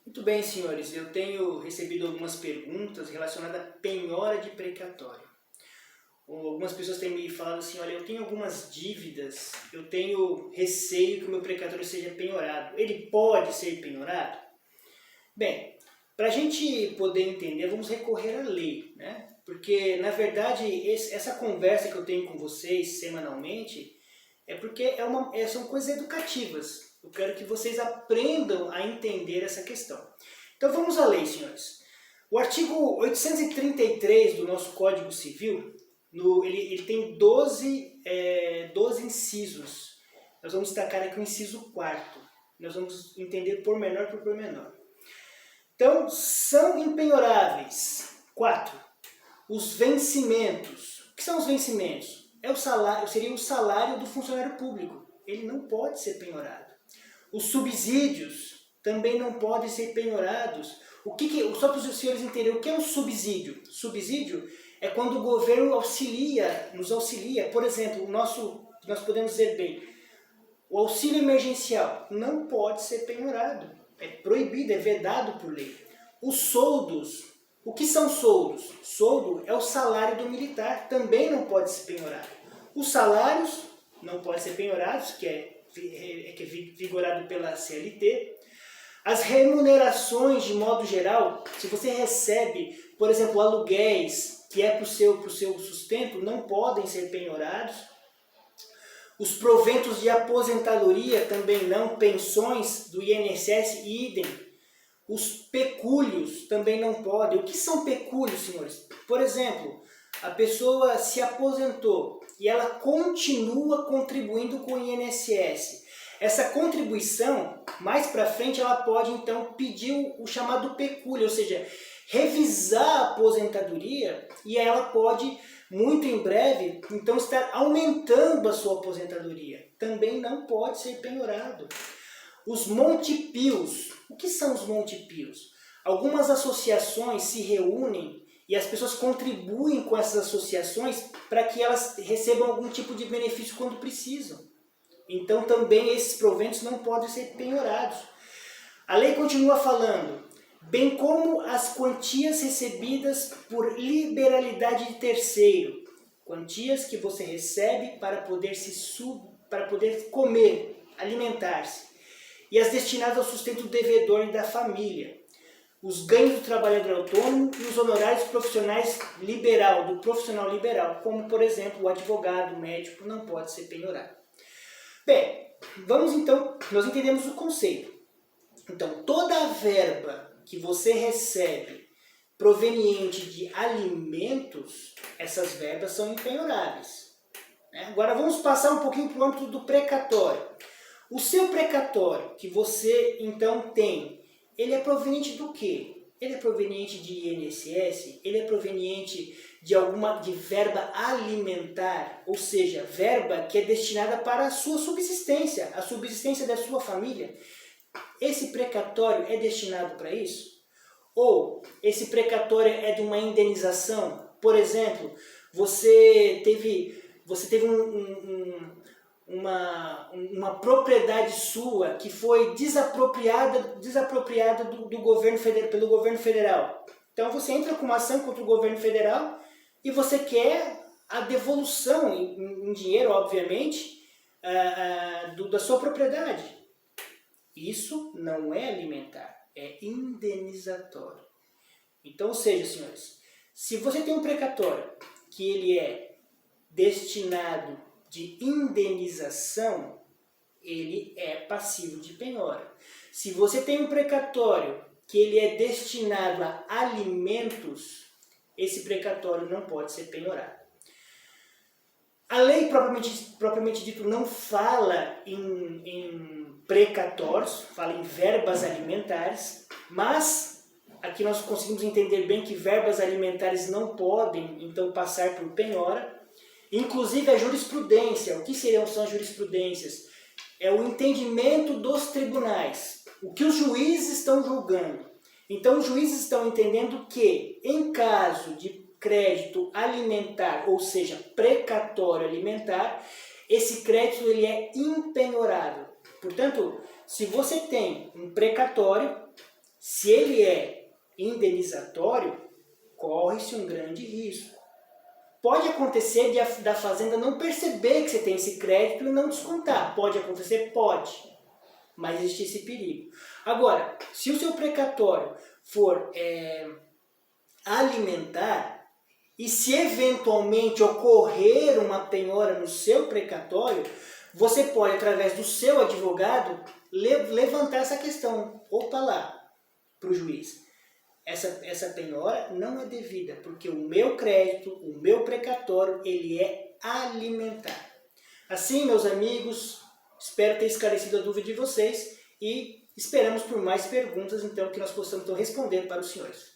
Muito bem, senhores. Eu tenho recebido algumas perguntas relacionadas à penhora de precatório. Algumas pessoas têm me falado assim, olha, eu tenho algumas dívidas, eu tenho receio que o meu precatório seja penhorado. Ele pode ser penhorado? Bem, para a gente poder entender, vamos recorrer à lei, né? Porque, na verdade, essa conversa que eu tenho com vocês semanalmente é porque são coisas educativas. Eu quero que vocês aprendam a entender essa questão. Então vamos à lei, senhores. O artigo 833 do nosso Código Civil, ele tem 12 incisos. Nós vamos destacar aqui o inciso 4º. Nós vamos entender pormenor por pormenor. Então, são impenhoráveis. 4. Os vencimentos. O que são os vencimentos? Seria o salário do funcionário público. Ele não pode ser penhorado. Os subsídios também não podem ser penhorados. Só para os senhores entenderem, o que é um subsídio? Subsídio é quando o governo nos auxilia. Por exemplo, nós podemos dizer bem, o auxílio emergencial não pode ser penhorado. É proibido, é vedado por lei. Os soldos. O que são soldos? Soldo é o salário do militar, também não pode ser penhorado. Os salários não podem ser penhorados, que é vigorado pela CLT. As remunerações, de modo geral, se você recebe, por exemplo, aluguéis, que é para o seu sustento, não podem ser penhorados. Os proventos de aposentadoria também não, pensões do INSS, idem. Os pecúlios também não podem. O que são pecúlios, senhores? Por exemplo, a pessoa se aposentou e ela continua contribuindo com o INSS. Essa contribuição, mais para frente, ela pode então pedir o chamado pecúlio, ou seja, revisar a aposentadoria, e ela pode, muito em breve, então estar aumentando a sua aposentadoria. Também não pode ser penhorado. Os montipios. O que são os montipios? Algumas associações se reúnem e as pessoas contribuem com essas associações para que elas recebam algum tipo de benefício quando precisam. Então também esses proventos não podem ser penhorados. A lei continua falando, bem como as quantias recebidas por liberalidade de terceiro. Quantias que você recebe para poder comer, alimentar-se. E as destinadas ao sustento do devedor e da família. Os ganhos do trabalhador autônomo e os honorários profissionais do profissional liberal, como, por exemplo, o advogado, o médico, não pode ser penhorado. Bem, nós entendemos o conceito. Então, toda a verba que você recebe proveniente de alimentos, essas verbas são impenhoráveis. Agora vamos passar um pouquinho para o âmbito do precatório. O seu precatório que você então tem, ele é proveniente do quê? Ele é proveniente de INSS? Ele é proveniente de verba alimentar? Ou seja, verba que é destinada para a sua subsistência, a subsistência da sua família. Esse precatório é destinado para isso? Ou esse precatório é de uma indenização? Por exemplo, você teve uma propriedade sua que foi desapropriada do governo federal, pelo governo federal. Então você entra com uma ação contra o governo federal e você quer a devolução em dinheiro, obviamente, da sua propriedade. Isso não é alimentar, é indenizatório. Então, ou seja, senhores, se você tem um precatório que ele é destinado de indenização, ele é passivo de penhora. Se você tem um precatório que ele é destinado a alimentos, esse precatório não pode ser penhorado. A lei, propriamente dito, não fala em precatórios, fala em verbas alimentares, mas aqui nós conseguimos entender bem que verbas alimentares não podem, então, passar por penhora. Inclusive a jurisprudência. O que são as jurisprudências? É o entendimento dos tribunais. O que os juízes estão julgando. Então os juízes estão entendendo que, em caso de crédito alimentar, ou seja, precatório alimentar, esse crédito ele é impenhorável. Portanto, se você tem um precatório, Se ele é indenizatório, corre-se um grande risco. Pode acontecer da fazenda não perceber que você tem esse crédito e não descontar. Pode acontecer? Pode. Mas existe esse perigo. Agora, se o seu precatório for alimentar, e se eventualmente ocorrer uma penhora no seu precatório, você pode, através do seu advogado, levantar essa questão. Opa lá, para o juiz. Essa penhora não é devida, porque o meu crédito, o meu precatório, ele é alimentar. Assim, meus amigos, espero ter esclarecido a dúvida de vocês e esperamos por mais perguntas, então, que nós possamos responder para os senhores.